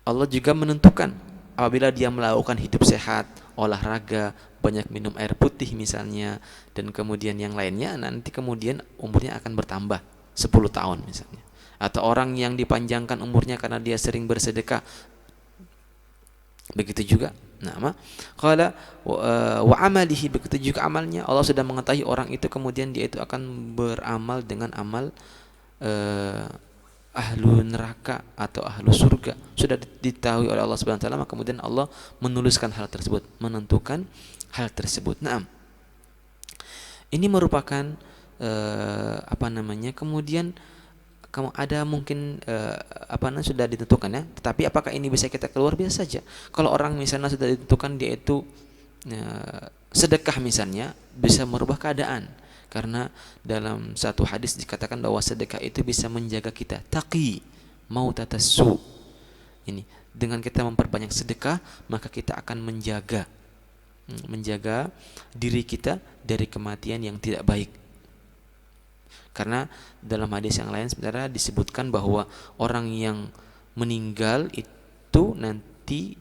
[SPEAKER 2] Allah juga menentukan apabila dia melakukan hidup sehat, olahraga, banyak minum air putih misalnya, dan kemudian yang lainnya, nanti kemudian umurnya akan bertambah 10 tahun misalnya. Atau orang yang dipanjangkan umurnya karena dia sering bersedekah, begitu juga. Nah, qala wa amalihi, begitu juga amalnya. Allah sudah mengetahui orang itu kemudian dia itu akan beramal dengan amal ahlu neraka atau ahlu surga, sudah diketahui oleh Allah Subhanahu wa taala, maka kemudian Allah menuliskan hal tersebut, menentukan hal tersebut. Nah, ini merupakan kemudian kamu ada mungkin sudah ditentukan ya, tetapi apakah ini bisa kita keluar? Biasa saja. Kalau orang misalnya sudah ditentukan dia itu sedekah misalnya, bisa merubah keadaan. Karena dalam satu hadis dikatakan bahwa sedekah itu bisa menjaga kita taqi mautatassu. Ini dengan kita memperbanyak sedekah, maka kita akan menjaga diri kita dari kematian yang tidak baik. Karena dalam hadis yang lain sebenarnya disebutkan bahwa orang yang meninggal itu nanti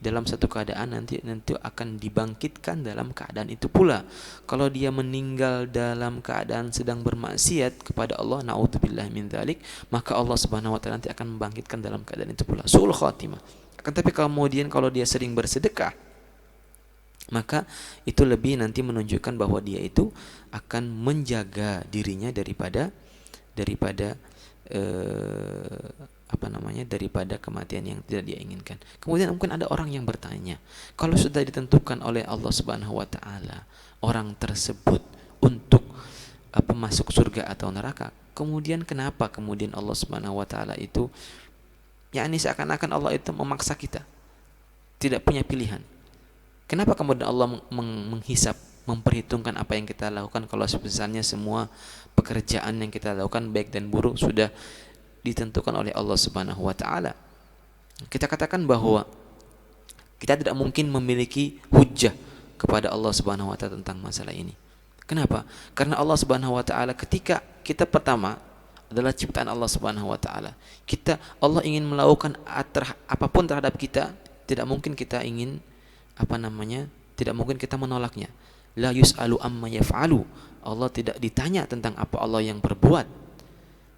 [SPEAKER 2] dalam satu keadaan nanti akan dibangkitkan dalam keadaan itu pula. Kalau dia meninggal dalam keadaan sedang bermaksiat kepada Allah, naudzubillah min dzalik, maka Allah Subhanahu wa taala nanti akan membangkitkan dalam keadaan itu pula, suul khatimah. Tapi kemudian kalau dia sering bersedekah, maka itu lebih nanti menunjukkan bahwa dia itu akan menjaga dirinya daripada daripada kematian yang tidak dia inginkan. Kemudian mungkin ada orang yang bertanya, kalau sudah ditentukan oleh Allah Subhanahu wa taala orang tersebut untuk masuk surga atau neraka, kemudian kenapa kemudian Allah Subhanahu wa taala itu seakan-akan Allah itu memaksa kita, tidak punya pilihan. Kenapa kemudian Allah menghisap, memperhitungkan apa yang kita lakukan kalau misalnya semua pekerjaan yang kita lakukan baik dan buruk sudah ditentukan oleh Allah Subhanahu wa taala? Kita katakan bahwa kita tidak mungkin memiliki hujjah kepada Allah Subhanahu wa taala tentang masalah ini. Kenapa? Karena Allah Subhanahu wa taala ketika kita pertama adalah ciptaan Allah Subhanahu wa taala. Allah ingin melakukan apapun terhadap kita, tidak mungkin kita ingin tidak mungkin kita menolaknya. La yus'alu amma yaf'alu. Allah tidak ditanya tentang apa Allah yang berbuat.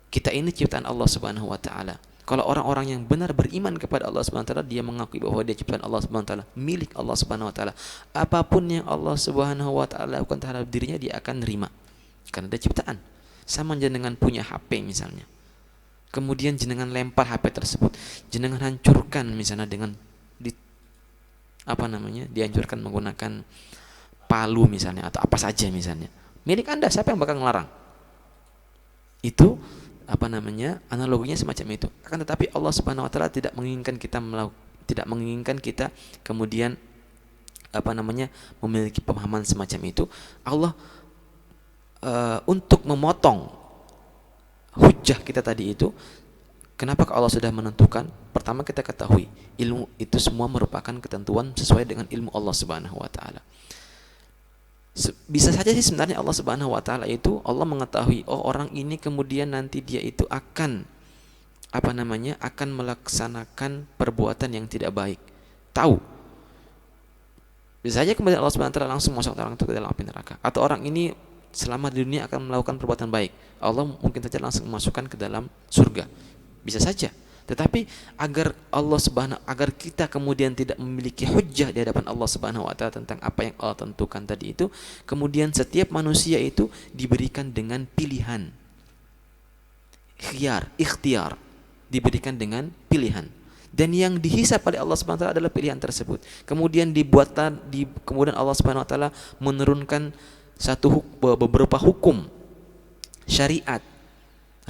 [SPEAKER 2] Kita ini ciptaan Allah Subhanahu wa taala. Kalau orang-orang yang benar beriman kepada Allah Subhanahu wa taala, dia mengakui bahwa dia ciptaan Allah Subhanahu wa taala, milik Allah Subhanahu wa taala. Apapun yang Allah Subhanahu wa taala lakukan terhadap dirinya, dia akan nerima. Karena dia ciptaan. Sama jenengan punya HP misalnya. Kemudian jenengan lempar HP tersebut, jenengan hancurkan misalnya dengan dihancurkan menggunakan palu misalnya atau apa saja misalnya. Milik Anda, siapa yang bakal ngelarang? Itu analoginya semacam itu. Akan tetapi Allah Subhanahu wa taala tidak menginginkan kita kemudian memiliki pemahaman semacam itu. Allah untuk memotong hujjah kita tadi itu, kenapa Allah sudah menentukan? Pertama kita ketahui, ilmu itu semua merupakan ketentuan sesuai dengan ilmu Allah Subhanahu wa taala. Bisa saja sih sebenarnya Allah Subhanahu wa taala itu Allah mengetahui orang ini kemudian nanti dia itu akan akan melaksanakan perbuatan yang tidak baik. Tahu. Bisa saja kemudian Allah Subhanahu wa taala langsung masukkan orang itu ke dalam api neraka, atau orang ini selama di dunia akan melakukan perbuatan baik, Allah mungkin saja langsung memasukkan ke dalam surga. Bisa saja. Tetapi agar kita kemudian tidak memiliki hujjah di hadapan Allah Subhanahu wa taala tentang apa yang Allah tentukan tadi itu, kemudian setiap manusia itu diberikan dengan pilihan. Ikhtiar, diberikan dengan pilihan. Dan yang dihisap oleh Allah Subhanahu wa taala adalah pilihan tersebut. Kemudian kemudian Allah Subhanahu wa taala menurunkan beberapa hukum syariat,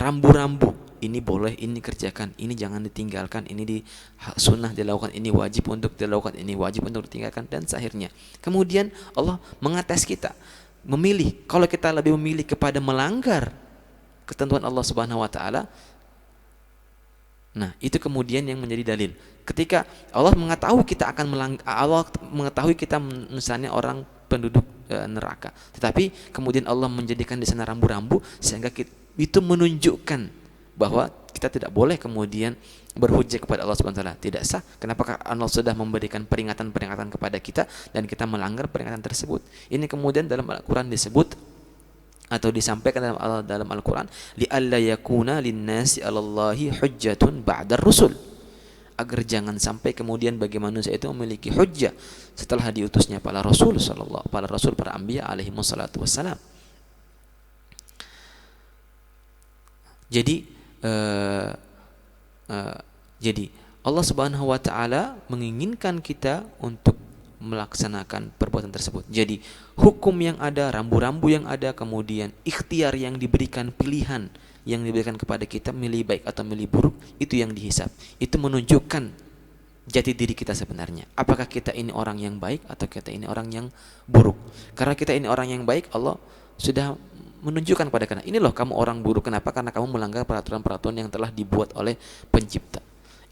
[SPEAKER 2] rambu-rambu. Ini boleh, ini kerjakan, ini jangan ditinggalkan, ini sunnah dilakukan, ini wajib untuk dilakukan, ini wajib untuk ditinggalkan, dan seakhirnya. Kemudian Allah mengates kita, memilih. Kalau kita lebih memilih kepada melanggar ketentuan Allah Subhanahu wa taala, nah itu kemudian yang menjadi dalil. Ketika Allah mengetahui kita Allah mengetahui kita misalnya orang penduduk neraka, tetapi kemudian Allah menjadikan di sana rambu-rambu sehingga itu menunjukkan bahwa kita tidak boleh kemudian berhujjah kepada Allah Subhanahu wa taala. Tidak sah. Kenapa? Allah sudah memberikan peringatan-peringatan kepada kita dan kita melanggar peringatan tersebut. Ini kemudian dalam Al-Qur'an disebut atau disampaikan dalam Al-Qur'an, li'alla yakuna linnasi 'alallahi hujjatun ba'dar rusul. Agar jangan sampai kemudian bagi manusia itu memiliki hujjah setelah diutusnya para rasul, para anbiya alaihi wassalatu wassalam. Jadi Allah Subhanahu wa taala menginginkan kita untuk melaksanakan perbuatan tersebut. Jadi hukum yang ada, rambu-rambu yang ada, kemudian ikhtiar yang diberikan, pilihan yang diberikan kepada kita, milih baik atau milih buruk, itu yang dihisap. Itu menunjukkan jati diri kita sebenarnya. Apakah kita ini orang yang baik atau kita ini orang yang buruk? Karena kita ini orang yang baik, Allah sudah menunjukkan kepada kita, ini loh kamu orang buruk. Kenapa? Karena kamu melanggar peraturan-peraturan yang telah dibuat oleh pencipta.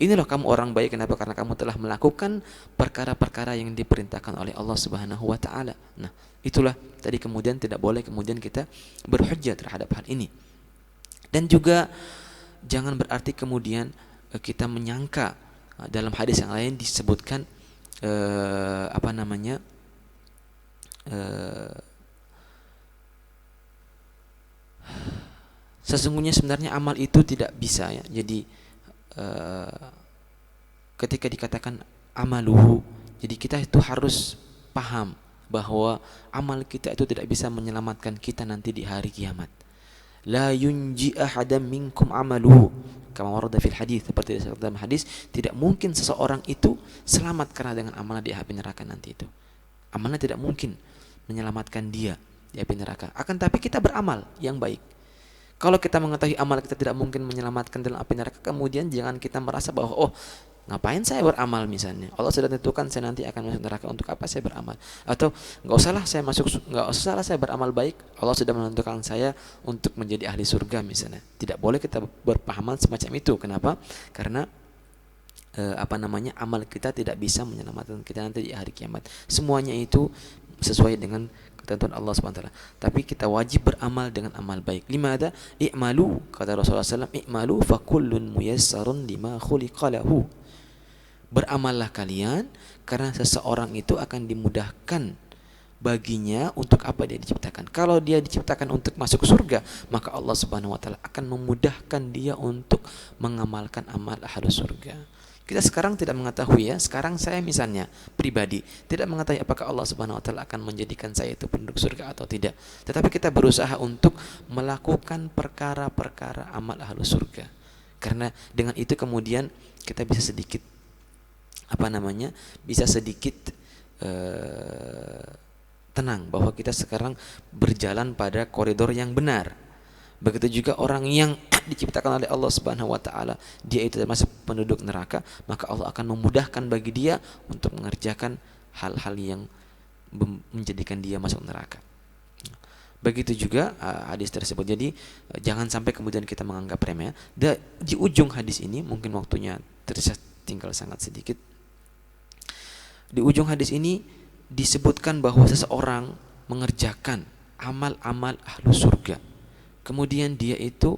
[SPEAKER 2] Ini loh kamu orang baik. Kenapa? Karena kamu telah melakukan perkara-perkara yang diperintahkan oleh Allah Subhanahu wa taala. Nah, itulah tadi kemudian tidak boleh kemudian kita berhujjah terhadap hal ini. Dan juga jangan berarti kemudian kita menyangka, dalam hadis yang lain disebutkan sesungguhnya sebenarnya amal itu tidak bisa ya. Jadi ketika dikatakan amaluhu, jadi kita itu harus paham bahwa amal kita itu tidak bisa menyelamatkan kita nanti di hari kiamat. La yunji ahadam minkum amaluhu. Kama warada fil hadis, seperti dalam hadis, tidak mungkin seseorang itu selamat karena dengan amalan di api neraka nanti itu. Amalnya tidak mungkin menyelamatkan dia di api neraka. Akan tapi kita beramal yang baik. Kalau kita mengetahui amal kita tidak mungkin menyelamatkan dalam api neraka, kemudian jangan kita merasa bahwa oh, ngapain saya beramal misalnya. Allah sudah tentukan saya nanti akan masuk neraka, untuk apa saya beramal? Atau nggak usahlah saya beramal baik. Allah sudah menentukan saya untuk menjadi ahli surga misalnya. Tidak boleh kita berpahaman semacam itu. Kenapa? Karena amal kita tidak bisa menyelamatkan kita nanti di hari kiamat. Semuanya itu sesuai dengan ketentuan Allah SWT. Tapi kita wajib beramal dengan amal baik. Limada? I'malu, kata Rasulullah SAW, i'malu fakullun muyassarun lima khuliqalahu. Beramallah kalian, karena seseorang itu akan dimudahkan baginya untuk apa dia diciptakan. Kalau dia diciptakan untuk masuk surga, maka Allah Subhanahu wa taala akan memudahkan dia untuk mengamalkan amal ahlus surga. Kita sekarang tidak mengetahui ya. Sekarang saya misalnya pribadi tidak mengetahui apakah Allah Subhanahu wa taala akan menjadikan saya itu penduduk surga atau tidak. Tetapi kita berusaha untuk melakukan perkara-perkara amal ahlus surga. Karena dengan itu kemudian kita bisa sedikit bisa sedikit tenang bahwa kita sekarang berjalan pada koridor yang benar. Begitu juga orang yang diciptakan oleh Allah Subhanahu wa taala, dia itu termasuk penduduk neraka, maka Allah akan memudahkan bagi dia untuk mengerjakan hal-hal yang menjadikan dia masuk neraka. Begitu juga hadis tersebut. Jadi jangan sampai kemudian kita menganggap remeh. Di ujung hadis ini, mungkin waktunya tinggal sangat sedikit. Di ujung hadis ini disebutkan bahwa seseorang mengerjakan amal-amal ahlu surga, kemudian dia itu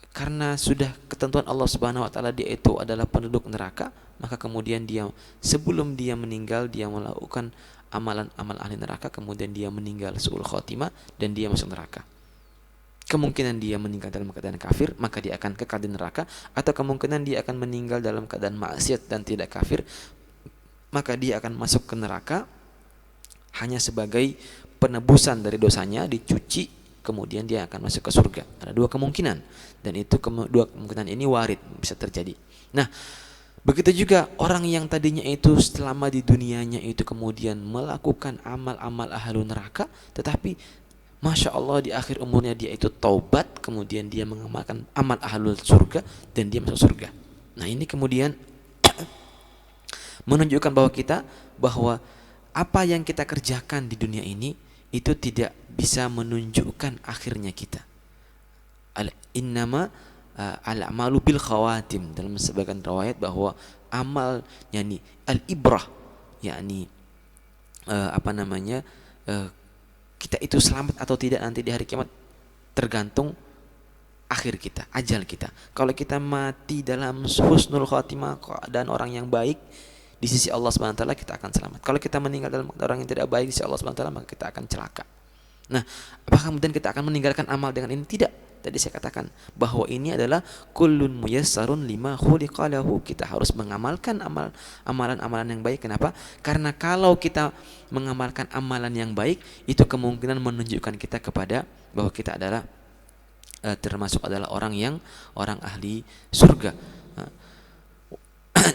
[SPEAKER 2] karena sudah ketentuan Allah Subhanahu wa taala dia itu adalah penduduk neraka, maka kemudian dia sebelum dia meninggal dia melakukan amalan-amal ahli neraka, kemudian dia meninggal su'ul khotimah dan dia masuk neraka. Kemungkinan dia meninggal dalam keadaan kafir, maka dia akan kekal di neraka, atau kemungkinan dia akan meninggal dalam keadaan maksiat dan tidak kafir, maka dia akan masuk ke neraka hanya sebagai penebusan dari dosanya, dicuci, kemudian dia akan masuk ke surga. Ada dua kemungkinan, dan itu dua kemungkinan ini warid, bisa terjadi. Nah, begitu juga orang yang tadinya itu selama di dunianya itu kemudian melakukan amal-amal ahlu neraka, tetapi Masya Allah di akhir umurnya dia itu taubat, kemudian dia mengamalkan amal ahlul surga dan dia masuk surga. Nah, ini kemudian menunjukkan bahwa apa yang kita kerjakan di dunia ini itu tidak bisa menunjukkan akhirnya kita. Innama al-amalu bil khawatim, dalam sebagian riwayat bahwa amal yakni al-ibrah, yakni kita itu selamat atau tidak nanti di hari kiamat tergantung akhir kita, ajal kita. Kalau kita mati dalam husnul khatimah dan orang yang baik, di sisi Allah Subhanahu wa taala kita akan selamat. Kalau kita meninggal dalam orang yang tidak baik di sisi Allah Subhanahu wa taala, maka kita akan celaka. Nah, apakah kemudian kita akan meninggalkan amal dengan ini? Tidak. Tadi saya katakan bahwa ini adalah kullun muyassarun lima khuliqalahu. Kita harus mengamalkan amalan-amalan yang baik. Kenapa? Karena kalau kita mengamalkan amalan yang baik, itu kemungkinan menunjukkan kita kepada bahwa kita adalah termasuk adalah orang ahli surga.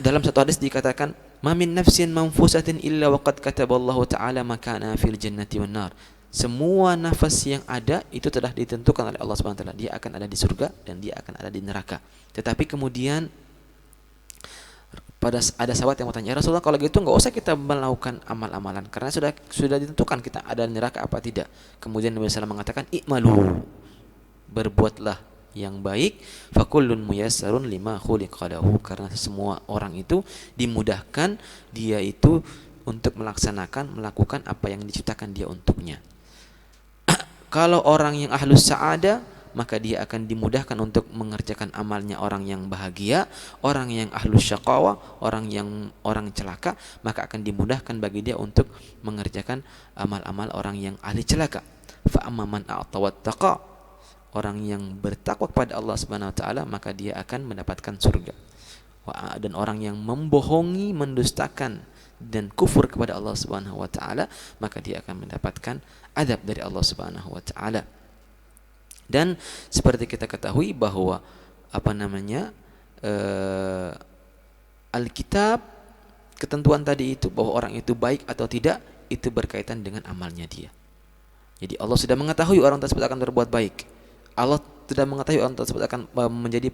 [SPEAKER 2] Dalam satu hadis dikatakan, "Ma min nafsin manfusatin illa waqad kataballahu ta'ala makana fil jannati wan nar." Semua nafas yang ada itu telah ditentukan oleh Allah Subhanahu wa taala, dia akan ada di surga dan dia akan ada di neraka. Tetapi kemudian ada sahabat yang bertanya, "Ya Rasulullah, kalau gitu enggak usah kita melakukan amal-amalan karena sudah ditentukan kita ada di neraka apa tidak." Kemudian Nabi sallallahu alaihi wasallam mengatakan, "I'malu." Berbuatlah yang baik, fakullun muyassarun lima khuliqalahu, karena semua orang itu dimudahkan dia itu untuk melakukan apa yang diciptakan dia untuknya. Kalau orang yang ahlus sa'ada, maka dia akan dimudahkan untuk mengerjakan amalnya orang yang bahagia. Orang yang ahlus syaqawa, orang celaka, maka akan dimudahkan bagi dia untuk mengerjakan amal-amal orang yang ahli celaka. Fa amman a'ta wattaqa, orang yang bertakwa kepada Allah Subhanahu wa taala, maka dia akan mendapatkan surga. Dan orang yang membohongi, mendustakan dan kufur kepada Allah Subhanahu wa taala, maka dia akan mendapatkan adab dari Allah Subhanahu wa taala. Dan seperti kita ketahui bahwa apa namanya Alkitab, ketentuan tadi itu bahwa orang itu baik atau tidak itu berkaitan dengan amalnya dia. Jadi Allah sudah mengetahui orang tersebut akan berbuat baik. Allah sudah mengetahui orang tersebut akan menjadi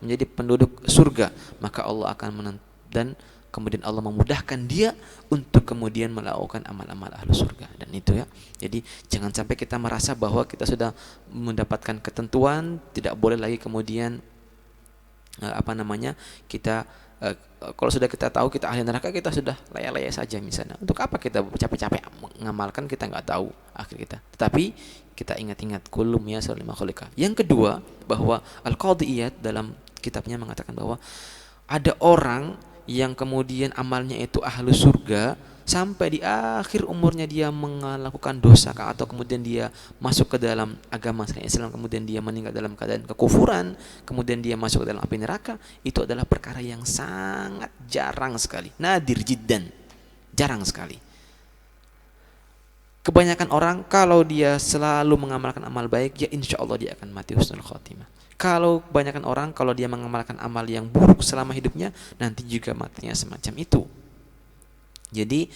[SPEAKER 2] menjadi penduduk surga, maka Allah akan dan kemudian Allah memudahkan dia untuk kemudian melakukan amal-amal ahlu surga. Dan itu ya, jadi jangan sampai kita merasa bahwa kita sudah mendapatkan ketentuan, tidak boleh lagi kemudian kita kalau sudah kita tahu kita ahli neraka, kita sudah layak-layak saja misalnya. Untuk apa kita capek-capek mengamalkan kita nggak tahu akhir kita. Tetapi kita ingat-ingat kulum ya lima khuliqa. Yang kedua, bahwa Al-Qadhi Iyad dalam kitabnya mengatakan bahwa ada orang yang kemudian amalnya itu ahlu surga sampai di akhir umurnya dia melakukan dosa atau kemudian dia masuk ke dalam agama Islam, kemudian dia meninggal dalam keadaan kekufuran, kemudian dia masuk ke dalam api neraka, itu adalah perkara yang sangat jarang sekali, nadir jiddan, jarang sekali. Kebanyakan orang kalau dia selalu mengamalkan amal baik, ya insya Allah dia akan mati husnul khotimah. Kalau kebanyakan orang kalau dia mengamalkan amal yang buruk selama hidupnya, nanti juga matinya semacam itu. Jadi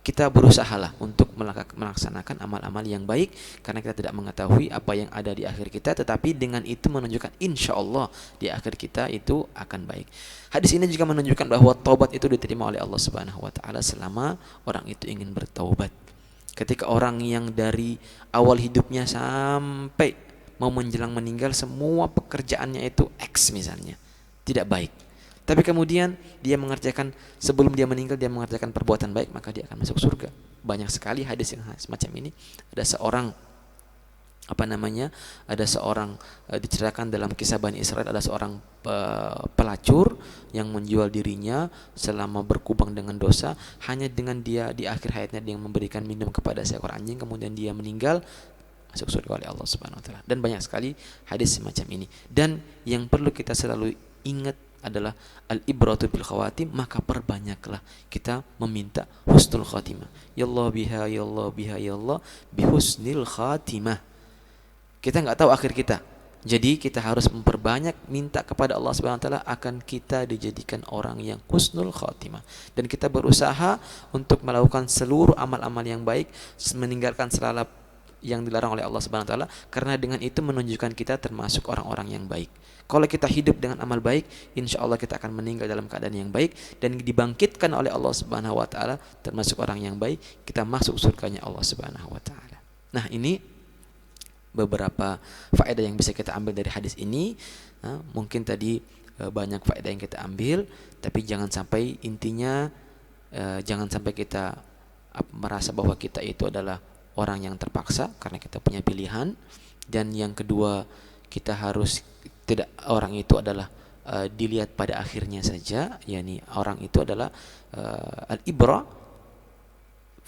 [SPEAKER 2] kita berusahalah untuk melaksanakan amal-amal yang baik, karena kita tidak mengetahui apa yang ada di akhir kita, tetapi dengan itu menunjukkan insya Allah di akhir kita itu akan baik. Hadis ini juga menunjukkan bahwa taubat itu diterima oleh Allah Subhanahu wa taala selama orang itu ingin bertaubat. Ketika orang yang dari awal hidupnya sampai mau menjelang meninggal semua pekerjaannya itu X misalnya, tidak baik, tapi kemudian dia mengerjakan, sebelum dia meninggal dia mengerjakan perbuatan baik, maka dia akan masuk surga. Banyak sekali hadis yang semacam ini. Ada seorang diceritakan dalam kisah Bani Israel, ada seorang pelacur yang menjual dirinya selama berkubang dengan dosa, hanya dengan dia di akhir hayatnya dia memberikan minum kepada seekor anjing, kemudian dia meninggal, masuk surga oleh Allah Subhanahu wa taala. Dan banyak sekali hadis semacam ini. Dan yang perlu kita selalu ingat adalah al-ibratu bil khawatim, maka perbanyaklah kita meminta husnul khatimah. Ya Allah biha ya Allah biha ya Allah bi husnil khatimah. Kita enggak tahu akhir kita. Jadi kita harus memperbanyak minta kepada Allah Subhanahu wa taala akan kita dijadikan orang yang husnul khatimah. Dan kita berusaha untuk melakukan seluruh amal-amal yang baik, meninggalkan segala yang dilarang oleh Allah Subhanahu wa taala, karena dengan itu menunjukkan kita termasuk orang-orang yang baik. Kalau kita hidup dengan amal baik, insya Allah kita akan meninggal dalam keadaan yang baik dan dibangkitkan oleh Allah Subhanahu wa taala termasuk orang yang baik, kita masuk surganya Allah Subhanahu wa taala. Nah, ini beberapa faedah yang bisa kita ambil dari hadis ini. Mungkin tadi banyak faedah yang kita ambil, tapi jangan sampai intinya jangan sampai kita merasa bahwa kita itu adalah orang yang terpaksa karena kita punya pilihan. Dan yang kedua, kita harus tidak orang itu adalah dilihat pada akhirnya saja, yakni orang itu adalah al-ibra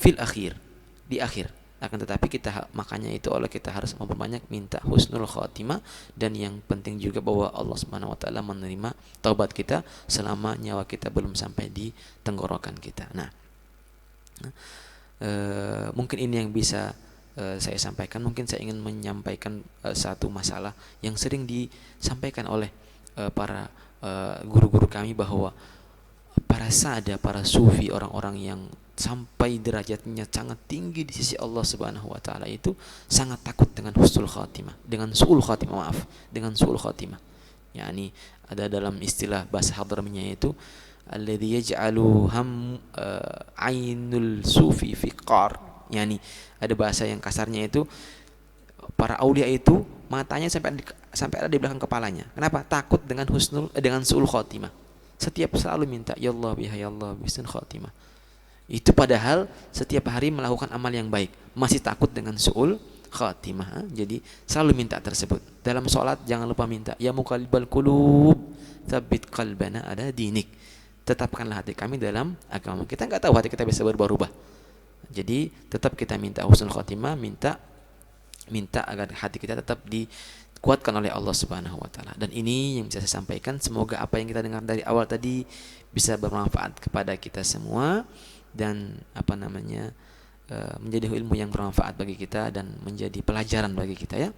[SPEAKER 2] fil akhir, di akhir. Akan tetapi makanya itu oleh kita harus memperbanyak minta husnul khatimah, dan yang penting juga bahwa Allah Subhanahu wa taala menerima taubat kita selama nyawa kita belum sampai di tenggorokan kita. Mungkin ini yang bisa saya sampaikan. Mungkin saya ingin menyampaikan satu masalah yang sering disampaikan oleh para guru-guru kami, bahwa para sada, para sufi, orang-orang yang sampai derajatnya sangat tinggi di sisi Allah Subhanahu wa taala itu sangat takut dengan husnul khatimah, dengan su'ul khatimah. yakni ada dalam istilah bahasa hadraminya itu alladzi yaj'alu ainul sufi fi qar, yakni ada bahasa yang kasarnya itu para aulia itu matanya sampai ada di belakang kepalanya. Kenapa? Takut dengan su'ul khatimah. Setiap selalu minta ya Allah biha ya Allah bisnul khatimah. Itu padahal setiap hari melakukan amal yang baik, masih takut dengan su'ul khatimah. Jadi selalu minta tersebut. Dalam sholat jangan lupa minta ya muqallibal qulub tsabbit qalbana ala dinik. Tetapkanlah hati kami dalam agama. Kita enggak tahu hati kita bisa berubah-ubah. Jadi tetap kita minta husnul khatimah, minta agar hati kita tetap dikuatkan oleh Allah Subhanahu wa taala. Dan ini yang bisa saya sampaikan. Semoga apa yang kita dengar dari awal tadi bisa bermanfaat kepada kita semua, dan menjadi ilmu yang bermanfaat bagi kita dan menjadi pelajaran bagi kita ya.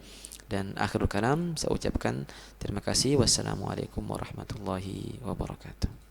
[SPEAKER 2] Dan akhirul kalam, saya ucapkan terima kasih. Wassalamualaikum warahmatullahi wabarakatuh.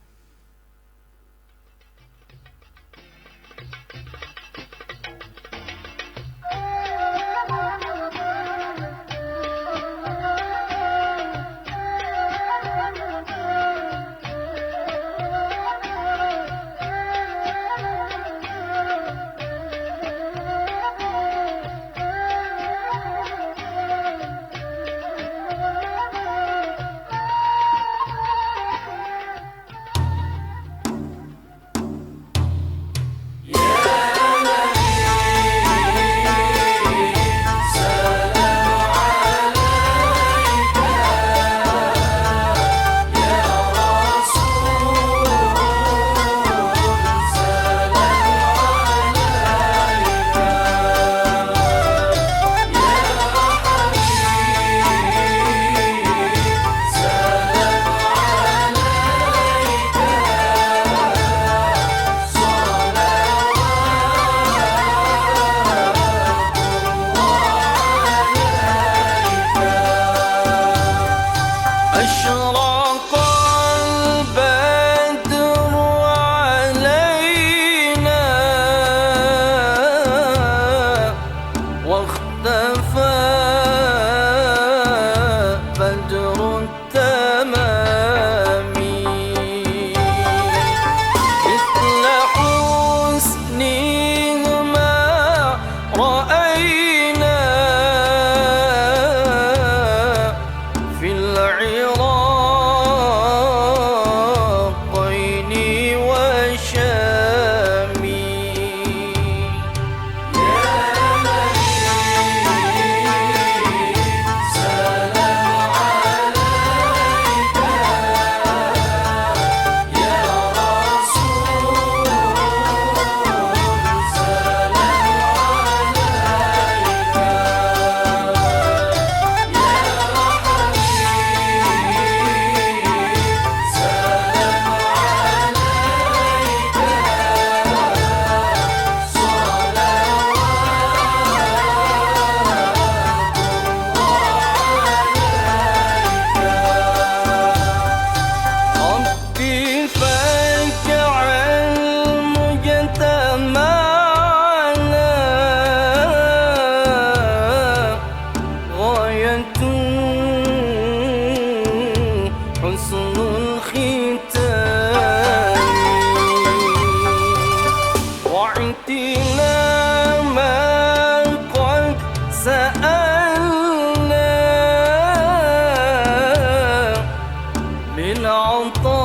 [SPEAKER 3] العطاء